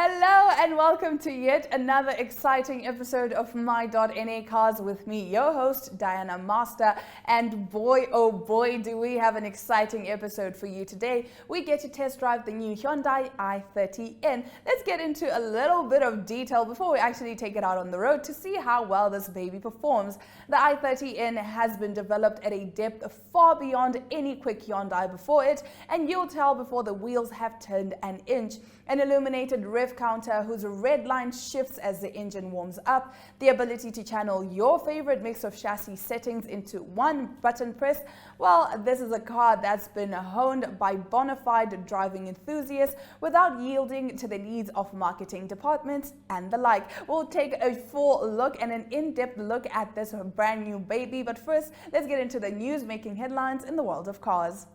Hello and welcome to yet another exciting episode of My.na Cars with me, your host, Diana Master. And boy, oh boy, do we have an exciting episode for you today. We get to test drive the new Hyundai i30N. Let's get into a little bit of detail before we actually take it out on the road to see how well this baby performs. The i30N has been developed at a depth far beyond any quick Hyundai before it, and you'll tell before the wheels have turned an inch. An illuminated rev counter whose red line shifts as the engine warms up, the ability to channel your favorite mix of chassis settings into one button press. Well, this is a car that's been honed by bona fide driving enthusiasts without yielding to the needs of marketing departments and the like. We'll take a full look and an in-depth look at this brand new baby, but first, let's get into the news making headlines in the world of cars.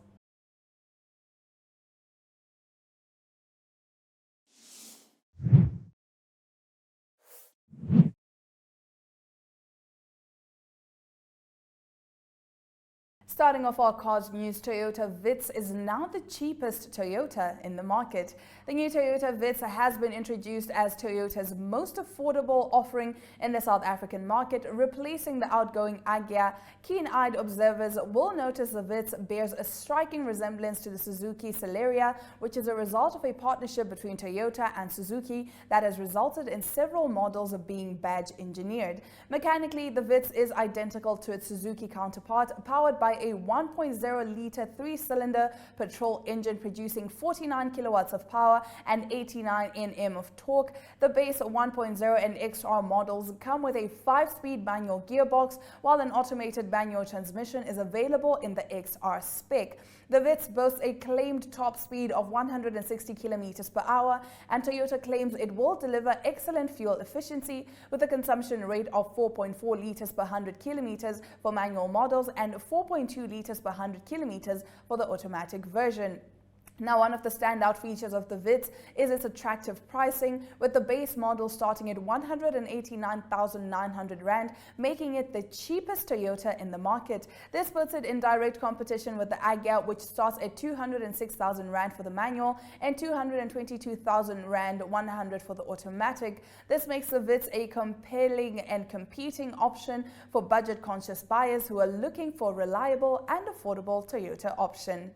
Starting off our cars news, Toyota Vitz is now the cheapest Toyota in the market. The new Toyota Vitz has been introduced as Toyota's most affordable offering in the South African market, replacing the outgoing Agya. Keen-eyed observers will notice the Vitz bears a striking resemblance to the Suzuki Celerio, which is a result of a partnership between Toyota and Suzuki that has resulted in several models being badge engineered. Mechanically, the Vitz is identical to its Suzuki counterpart, powered by a 1.0-liter 3-cylinder petrol engine producing 49 kilowatts of power and 89 Nm of torque. The base 1.0 and XR models come with a 5-speed manual gearbox, while an automated manual transmission is available in the XR spec. The Vitz boasts a claimed top speed of 160 kilometers per hour, and Toyota claims it will deliver excellent fuel efficiency with a consumption rate of 4.4 liters per 100 kilometers for manual models and 4.2 liters per 100 kilometers for the automatic version. Now, one of the standout features of the Vitz is its attractive pricing, with the base model starting at 189,900 Rand, making it the cheapest Toyota in the market. This puts it in direct competition with the Agya, which starts at 206,000 Rand for the manual and 222,000 Rand 100 for the automatic. This makes the Vitz a compelling and competing option for budget-conscious buyers who are looking for a reliable and affordable Toyota option.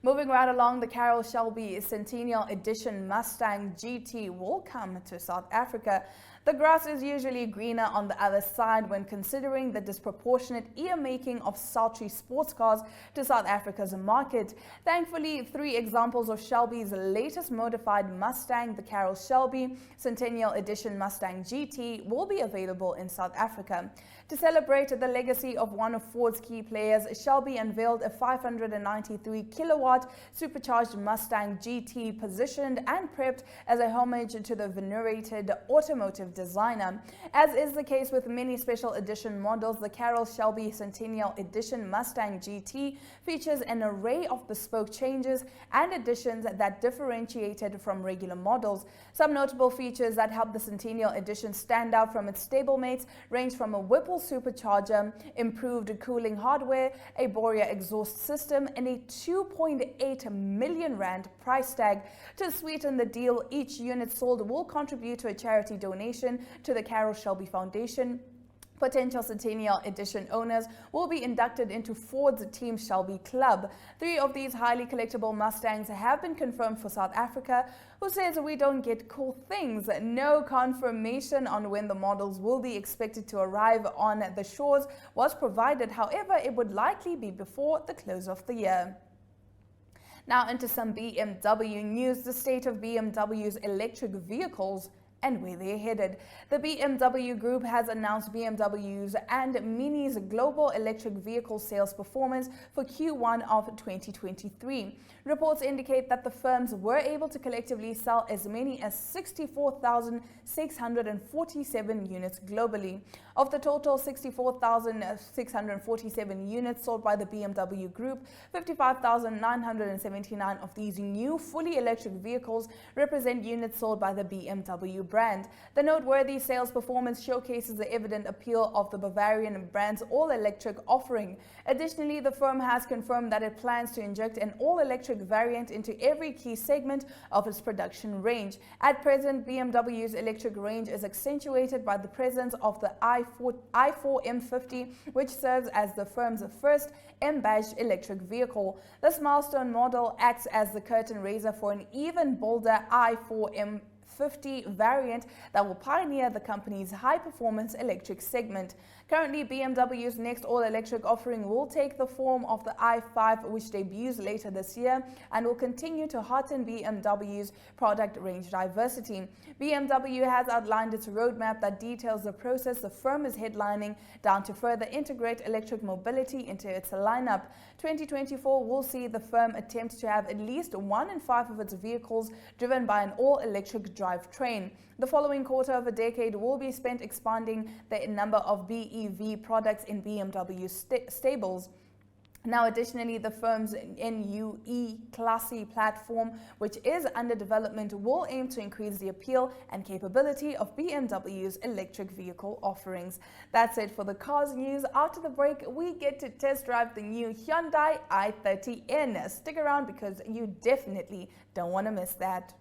Moving right along, the Carroll Shelby Centennial Edition Mustang GT will come to South Africa. The grass is usually greener on the other side when considering the disproportionate ear-making of sultry sports cars to South Africa's market. Thankfully, 3 examples of Shelby's latest modified Mustang, the Carroll Shelby Centennial Edition Mustang GT, will be available in South Africa. To celebrate the legacy of one of Ford's key players, Shelby unveiled a 593 kilowatt supercharged Mustang GT positioned and prepped as a homage to the venerated automotive designer. As is the case with many special edition models, the Carroll Shelby Centennial Edition Mustang GT features an array of bespoke changes and additions that differentiated from regular models. Some notable features that help the Centennial Edition stand out from its stablemates range from a Whipple supercharger, improved cooling hardware, a Boria exhaust system, and a 2.8 million Rand price tag. To sweeten the deal, each unit sold will contribute to a charity donation to the Carroll Shelby Foundation. Potential Centennial Edition owners will be inducted into Ford's Team Shelby Club. 3 of these highly collectible Mustangs have been confirmed for South Africa. Who says we don't get cool things? No confirmation on when the models will be expected to arrive on the shores was provided. However, it would likely be before the close of the year. Now into some BMW news, the state of BMW's electric vehicles and where they're headed. The BMW Group has announced BMW's and Mini's global electric vehicle sales performance for Q1 of 2023. Reports indicate that the firms were able to collectively sell as many as 64,647 units globally. Of the total 64,647 units sold by the BMW Group, 55,979 of these new fully electric vehicles represent units sold by the BMW brand. The noteworthy sales performance showcases the evident appeal of the Bavarian brand's all-electric offering. Additionally, the firm has confirmed that it plans to inject an all-electric variant into every key segment of its production range. At present, BMW's electric range is accentuated by the presence of the i4 M50, which serves as the firm's first M-badged electric vehicle. This milestone model acts as the curtain raiser for an even bolder i4 M50 variant that will pioneer the company's high-performance electric segment. Currently, BMW's next all-electric offering will take the form of the i5, which debuts later this year and will continue to hearten BMW's product range diversity. BMW has outlined its roadmap that details the process the firm is headlining down to further integrate electric mobility into its lineup. 2024 will see the firm attempt to have at least 1 in 5 of its vehicles driven by an all-electric drivetrain. The following quarter of a decade will be spent expanding the number of BEV products in BMW's stables. Now, additionally, the firm's NUE Classy platform, which is under development, will aim to increase the appeal and capability of BMW's electric vehicle offerings. That's it for the cars news. After the break, we get to test drive the new Hyundai i30N. Stick around because you definitely don't want to miss that.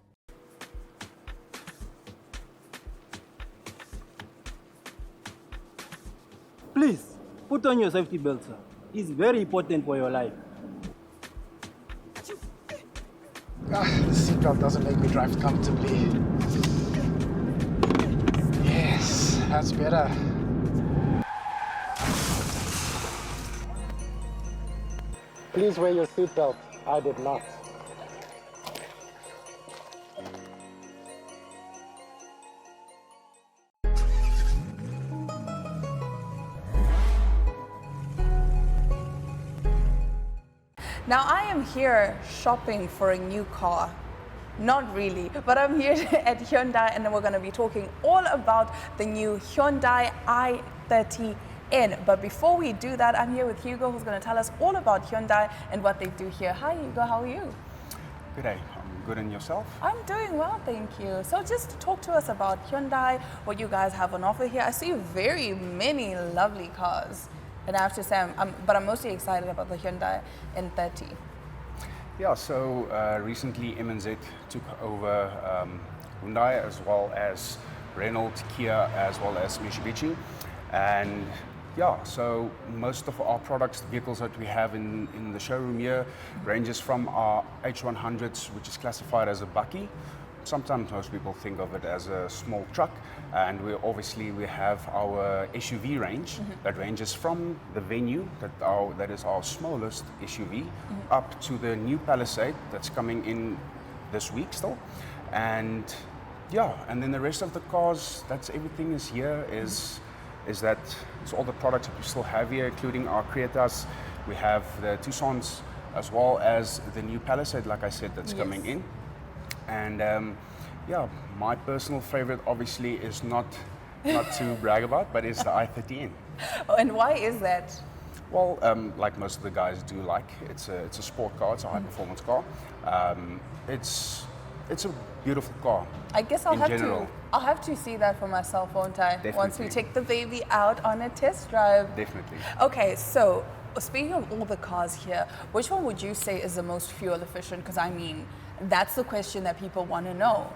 Please, put on your safety belt, sir. It's very important for your life. The seatbelt doesn't make me drive comfortably. Yes, that's better. Please wear your seatbelt. I did not. Now, I am here shopping for a new car. Not really, but I'm here at Hyundai, and then we're going to be talking all about the new Hyundai i30N. But before we do that, I'm here with Hugo, who's going to tell us all about Hyundai and what they do here. Hi, Hugo, how are you? Good day. I'm good, and yourself? I'm doing well, thank you. So just talk to us about Hyundai, what you guys have on offer here. I see very many lovely cars. And I have to say, I'm mostly excited about the Hyundai N30. Yeah, so recently M&Z took over Hyundai, as well as Renault, Kia, as well as Mitsubishi. And yeah, so most of our products, the vehicles that we have in the showroom here, ranges from our H100s, which is classified as a bakkie. Sometimes most people think of it as a small truck, and we have our SUV range that ranges from the Venue, that is our smallest SUV, up to the new Palisade that's coming in this week still, and yeah, and then the rest of the cars, that's everything is here is that it's all the products that we still have here, including our Cretas. We have the Tucsons as well as the new Palisade, like I said, that's coming in. And yeah, my personal favorite obviously is not to brag about, but it's the i30N. Oh, and why is that? Well, like most of the guys do like, it's a sport car, it's a high performance car. It's a beautiful car. I guess I'll have to see that for myself, won't I? Definitely. Once we take the baby out on a test drive. Definitely. Okay, so speaking of all the cars here, which one would you say is the most fuel efficient? Because I mean, that's the question that people want to know.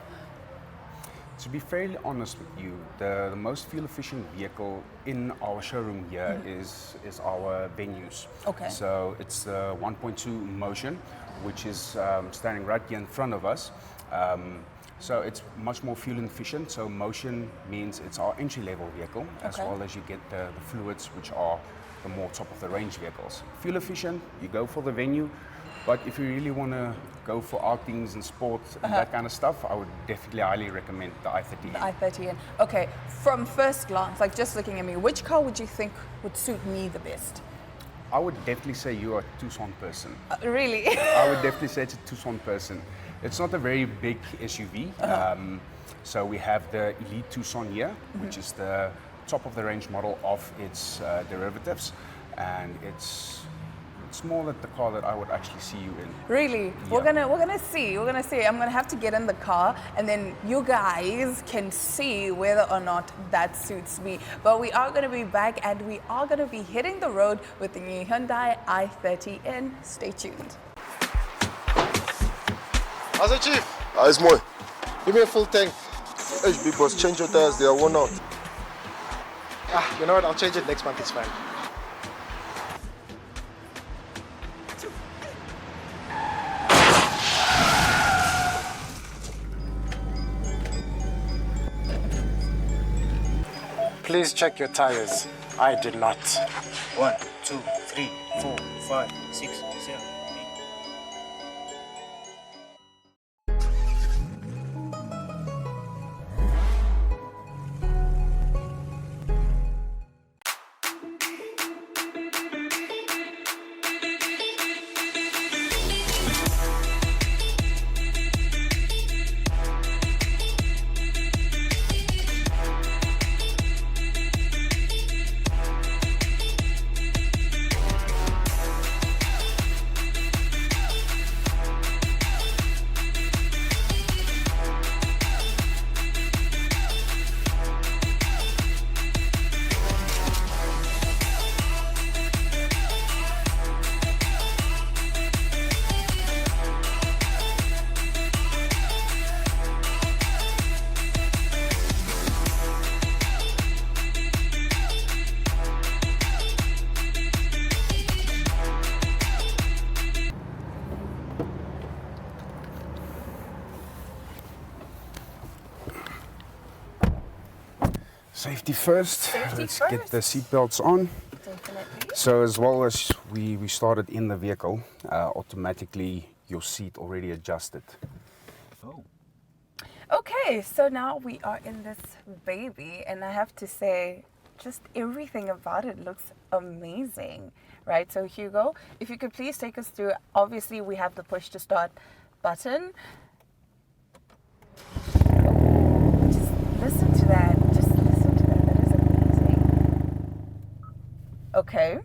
To be fairly honest with you, the most fuel efficient vehicle in our showroom here is our Venues. Okay. So it's the 1.2 Motion, which is standing right here in front of us. So it's much more fuel efficient. So Motion means it's our entry level vehicle, as well as you get the fluids, which are the more top of the range vehicles. Fuel efficient, you go for the Venue. But if you really want to go for outings and sports and that kind of stuff, I would definitely highly recommend the i30N. The i30N. Okay, from first glance, like just looking at me, which car would you think would suit me the best? I would definitely say you are a Tucson person. Really? I would definitely say it's a Tucson person. It's not a very big SUV. So we have the Elite Tucson here, which is the top of the range model of its derivatives. And it's it's more that the car that I would actually see you in. Really? Yeah. We're gonna see. I'm gonna have to get in the car, and then you guys can see whether or not that suits me. But we are gonna be back, and we are gonna be hitting the road with the new Hyundai i30N. Stay tuned. How's it, Chief? It's mooi. Give me a full tank. Hey, big boss, change your tires, they are worn out. You know what? I'll change it next month. It's fine. Please check your tires. I did not. 1, 2, 3, 4, 5, 6, 7, 8. Safety first. Safety Let's first. get the seatbelts on. Definitely. So as well as we started in the vehicle, automatically your seat already adjusted. Okay, so now we are in this baby, and I have to say, just everything about it looks amazing, right? So Hugo, if you could please take us through. Obviously, we have the push to start button. Just listen to that. Just listen to that. That is amazing. Okay,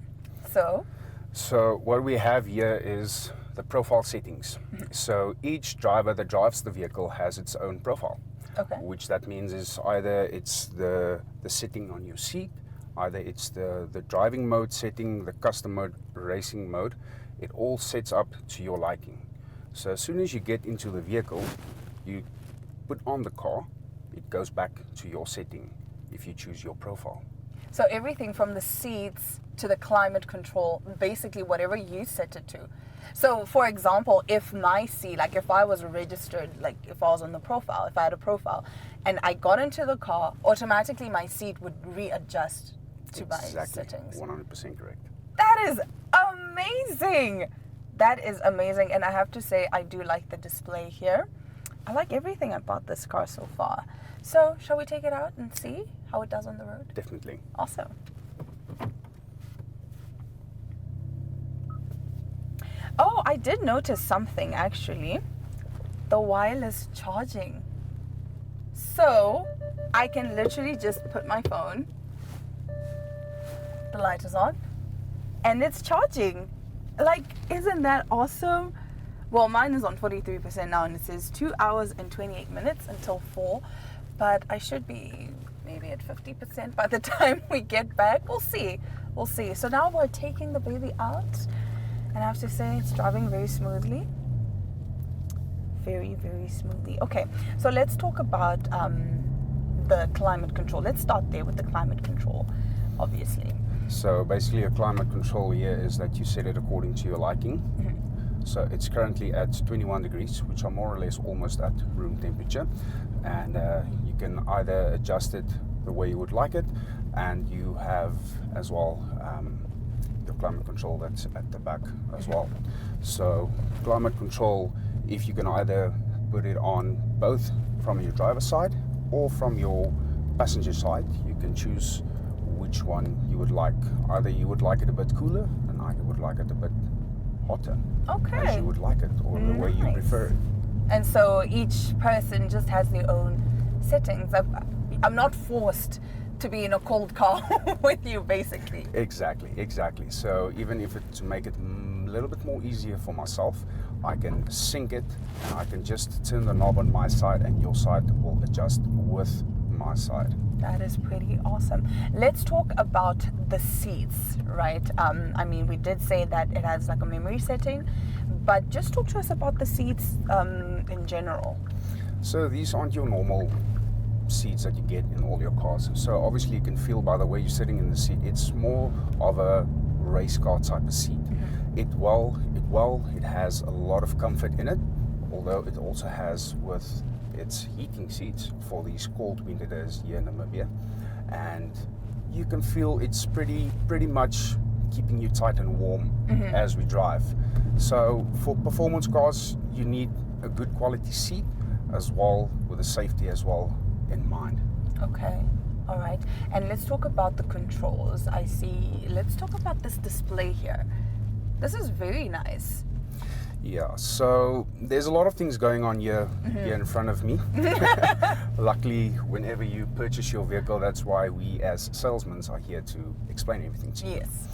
so So what we have here is the profile settings. So each driver that drives the vehicle has its own profile. Okay. Which that means is either it's the sitting on your seat, either it's the driving mode setting, the custom mode, racing mode. It all sets up to your liking. So as soon as you get into the vehicle, you put on the car, it goes back to your setting if you choose your profile. So everything from the seats to the climate control, basically whatever you set it to. So for example, if my seat, like if I was registered, like if I was on the profile, if I had a profile and I got into the car, automatically my seat would readjust to my settings. 100% correct. That is amazing. That is amazing. And I have to say, I do like the display here. I like everything about this car so far. So shall we take it out and see how it does on the road? Definitely. Awesome. Oh, I did notice something actually. The wireless charging. So I can literally just put my phone, the light is on, and it's charging. Like, isn't that awesome? Well, mine is on 43% now, and it says 2 hours and 28 minutes until 4, but I should be maybe at 50% by the time we get back. We'll see. We'll see. So now we're taking the baby out, and I have to say it's driving very smoothly. Very, very smoothly. Okay, so let's talk about the climate control. Let's start there with the climate control, obviously. So basically a climate control here is that you set it according to your liking. So it's currently at 21 degrees, which are more or less almost at room temperature. And you can either adjust it the way you would like it, and you have as well the climate control that's at the back as well. So climate control, if you can either put it on both from your driver's side or from your passenger side, you can choose which one you would like. Either you would like it a bit cooler, and I would like it a bit hotter. Okay. As you would like it, or the way you Nice. prefer it. And so each person just has their own settings. I'm not forced to be in a cold car with you, basically. Exactly. So even if to make it a little bit more easier for myself, I can sync it and I can just turn the knob on my side and your side will adjust with my side. That is pretty awesome. Let's talk about the seats, right? I mean, we did say that it has like a memory setting, but just talk to us about the seats in general. So these aren't your normal seats that you get in all your cars. So obviously you can feel by the way you're sitting in the seat, it's more of a race car type of seat. It has a lot of comfort in it, although it also has with its heating seats for these cold winter days here in Namibia, and you can feel it's pretty much keeping you tight and warm as we drive. So for performance cars, you need a good quality seat as well with the safety as well in mind. Okay, all right. And let's talk about the controls. Let's talk about this display here. This is very nice. Yeah, so there's a lot of things going on here in front of me. Luckily, whenever you purchase your vehicle, that's why we as salesmen are here to explain everything to you. Yes.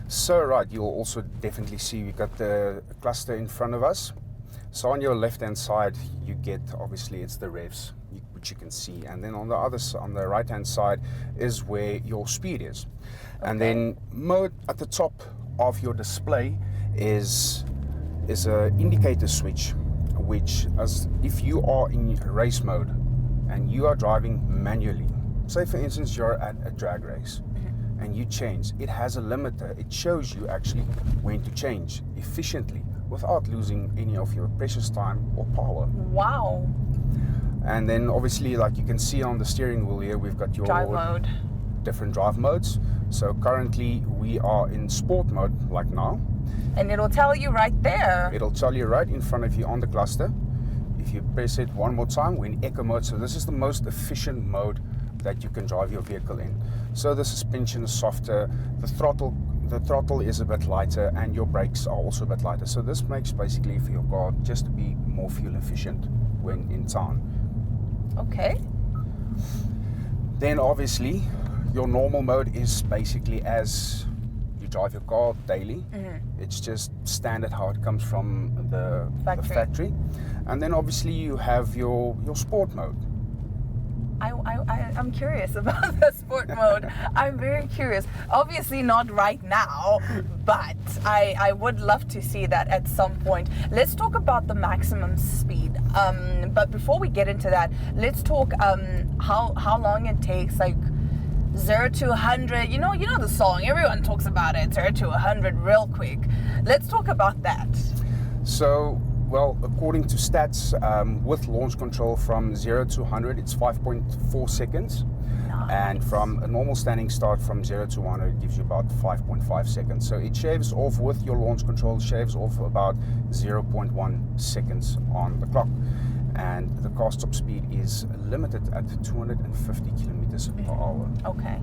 So right, you'll also definitely see we got the cluster in front of us. So on your left hand side, you get, obviously it's the revs, which you can see. And then on the right hand side is where your speed is. Okay. And then mode at the top of your display is a indicator switch, which as if you are in race mode and you are driving manually, say for instance you're at a drag race and you change, it has a limiter. It shows you actually when to change efficiently without losing any of your precious time or power. Wow. And then obviously, like you can see on the steering wheel here, we've got your drive mode, different drive modes. So currently we are in sport mode like now. And it'll tell you right there. It'll tell you right in front of you on the cluster. If you press it one more time, we're in eco mode. So this is the most efficient mode that you can drive your vehicle in. So the suspension is softer, the throttle is a bit lighter, and your brakes are also a bit lighter. So this makes basically for your car just to be more fuel efficient when in town. Okay. Then obviously your normal mode is basically as you drive your car daily. It's just standard how it comes from the factory. And then obviously you have your sport mode. I'm curious about the sport mode. I'm very curious. Obviously not right now, but I would love to see that at some point. Let's talk about the maximum speed. But before we get into that, let's talk how long it takes, like 0 to 100. You know the song. Everyone talks about it. 0 to 100 real quick. Let's talk about that. So, well, according to stats, with launch control from 0 to 100, it's 5.4 seconds. Nice. And from a normal standing start from 0 to 100, it gives you about 5.5 seconds. So it shaves off with your launch control, shaves off about 0.1 seconds on the clock. And the car stop speed is limited at 250 kilometers per hour. Okay.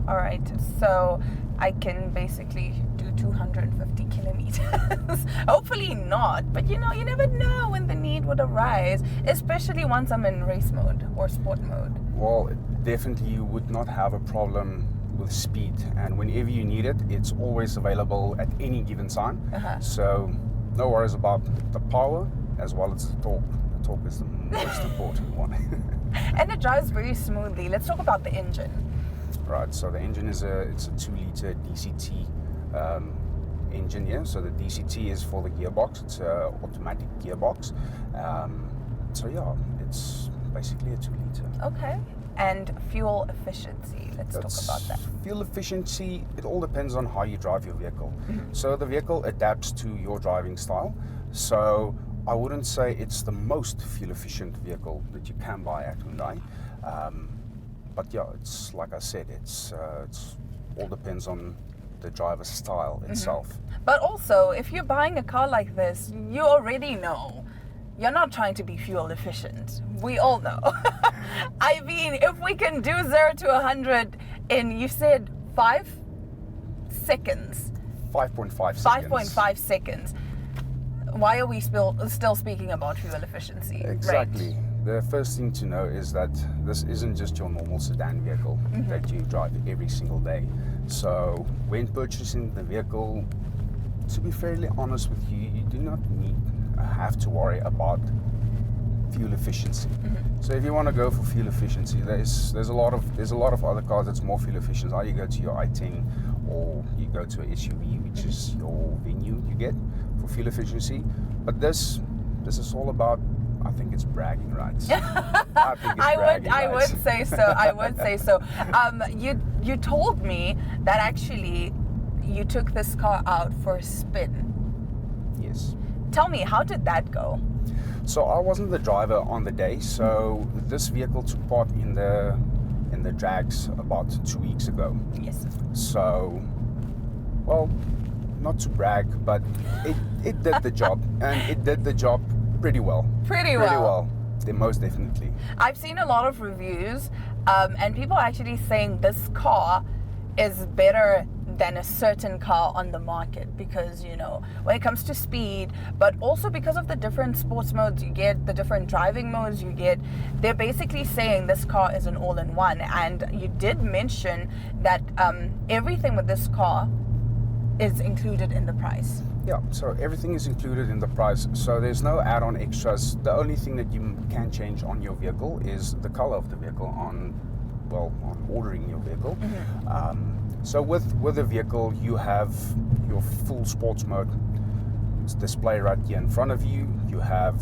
All right. So I can basically do 250 kilometers. Hopefully not, but you never know when the need would arise, especially once I'm in race mode or sport mode. Well, definitely you would not have a problem with speed, and whenever you need it, it's always available at any given time. So no worries about the power as well as the torque. The torque is the most important one. And it drives very smoothly. Let's talk about the engine. Right, so the engine it's a 2-liter DCT engine here. So the DCT is for the gearbox. It's an automatic gearbox. So yeah, it's basically a 2-liter. Okay. And fuel efficiency. Let's talk about that. Fuel efficiency, it all depends on how you drive your vehicle. So the vehicle adapts to your driving style. So I wouldn't say it's the most fuel efficient vehicle that you can buy at Hyundai. But yeah, it's like I said, it's all depends on the driver's style itself. But also, if you're buying a car like this, you already know you're not trying to be fuel efficient. We all know. I mean, if we can do 0 to 100 in, you said 5 seconds. 5.5 seconds. 5.5 seconds. Why are we still speaking about fuel efficiency? Exactly. Right. the first thing to know is that this isn't just your normal sedan vehicle that you drive every single day. So when purchasing the vehicle, to be fairly honest with you, you do not have to worry about fuel efficiency. So if you want to go for fuel efficiency, there's a lot of other cars that's more fuel efficient. Either you go to your i10 or you go to an SUV, which is your venue you get for fuel efficiency. But this is all about, I think it's bragging rights. I think it's bragging I rights. would say so. I would say so. You told me that actually you took this car out for a spin. Yes. Tell me, how did that go? So I wasn't the driver on the day, so this vehicle took part in the drags about 2 weeks ago. Yes. So, well, not to brag, but it did the job, and it did the job pretty well. Pretty well. Most definitely. I've seen a lot of reviews, and people are actually saying this car is better than a certain car on the market because, you know, when it comes to speed, but also because of the different sports modes you get, the different driving modes you get, they're basically saying this car is an all-in-one. And you did mention that everything with this car is included in the price. Yeah, so everything is included in the price. So there's no add-on extras. The only thing that you can change on your vehicle is the color of the vehicle on ordering your vehicle. So with the vehicle, you have your full sports mode. It's displayed right here in front of you. You have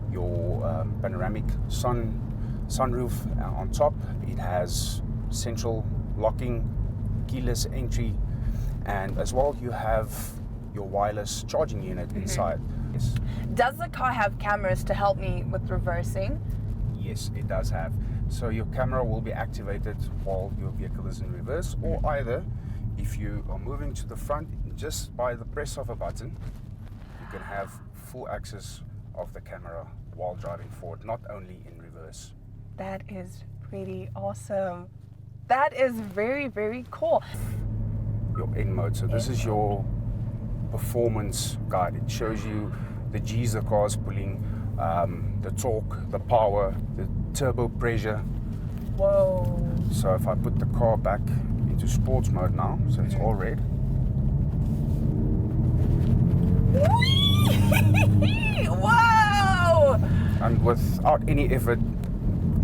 your panoramic sunroof on top. It has central locking, keyless entry, and as well you have your wireless charging unit inside. Yes. Does the car have cameras to help me with reversing? Yes, it does have. So your camera will be activated while your vehicle is in reverse, or either if you are moving to the front, just by the press of a button, you can have full access of the camera while driving forward, not only in reverse. That is pretty awesome. That is very, very cool. Your N mode. So this is your performance guide. It shows you the G's the car is pulling, the torque, the power, the turbo pressure. Whoa. So if I put the car back into sports mode now, so it's all red. Wow! And without any effort,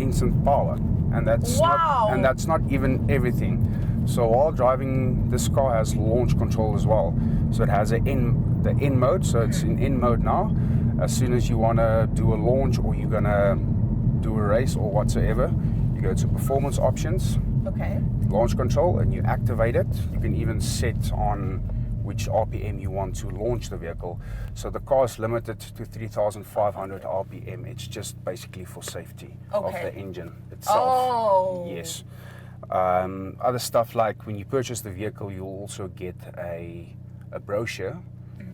instant power. And that's not even everything. So while driving, this car has launch control as well. So it has the N mode, so it's in N mode now. As soon as you want to do a launch or you're gonna do a race or whatsoever, you go to performance options, Okay. launch control, and you activate it. You can even set on which RPM you want to launch the vehicle. So the car is limited to 3,500 RPM. It's just basically for safety of the engine itself. Oh. Yes. Other stuff like when you purchase the vehicle, you'll also get a brochure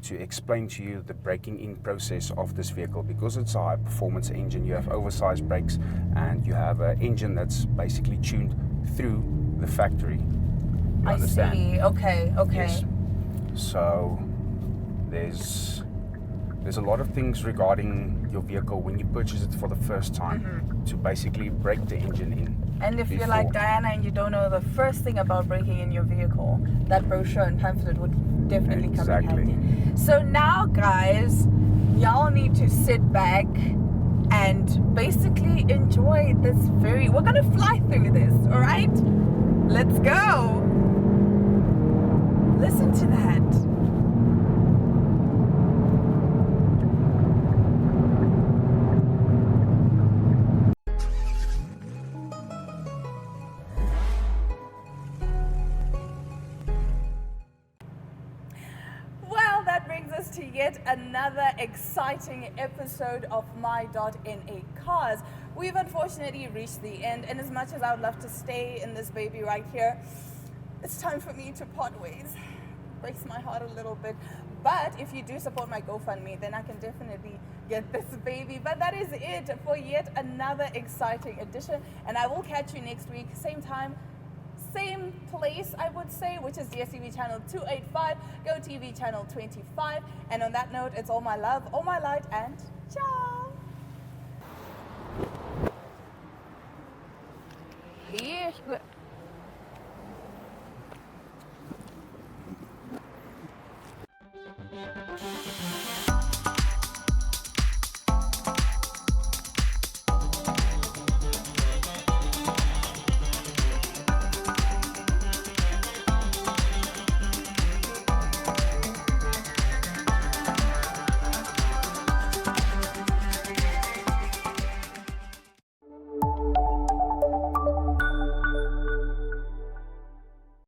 to explain to you the braking in process of this vehicle. Because it's a high performance engine, you have oversized brakes and you have an engine that's basically tuned through the factory. You understand? I see. Okay. Yes. So there's a lot of things regarding your vehicle when you purchase it for the first time to basically break the engine in. And if you're like Diana and you don't know the first thing about breaking in your vehicle, that brochure and pamphlet would definitely come in handy. So now, guys, y'all need to sit back and basically enjoy this we're gonna fly through this, all right? Let's go. Listen to that. Well, that brings us to yet another exciting episode of My.na Cars. We've unfortunately reached the end, and as much as I would love to stay in this baby right here, it's time for me to part ways. Breaks my heart a little bit. But if you do support my GoFundMe, then I can definitely get this baby. But that is it for yet another exciting edition. And I will catch you next week, same time, same place, I would say, which is DStv channel 285, GOtv channel 25. And on that note, it's all my love, all my light, and ciao. Yeah.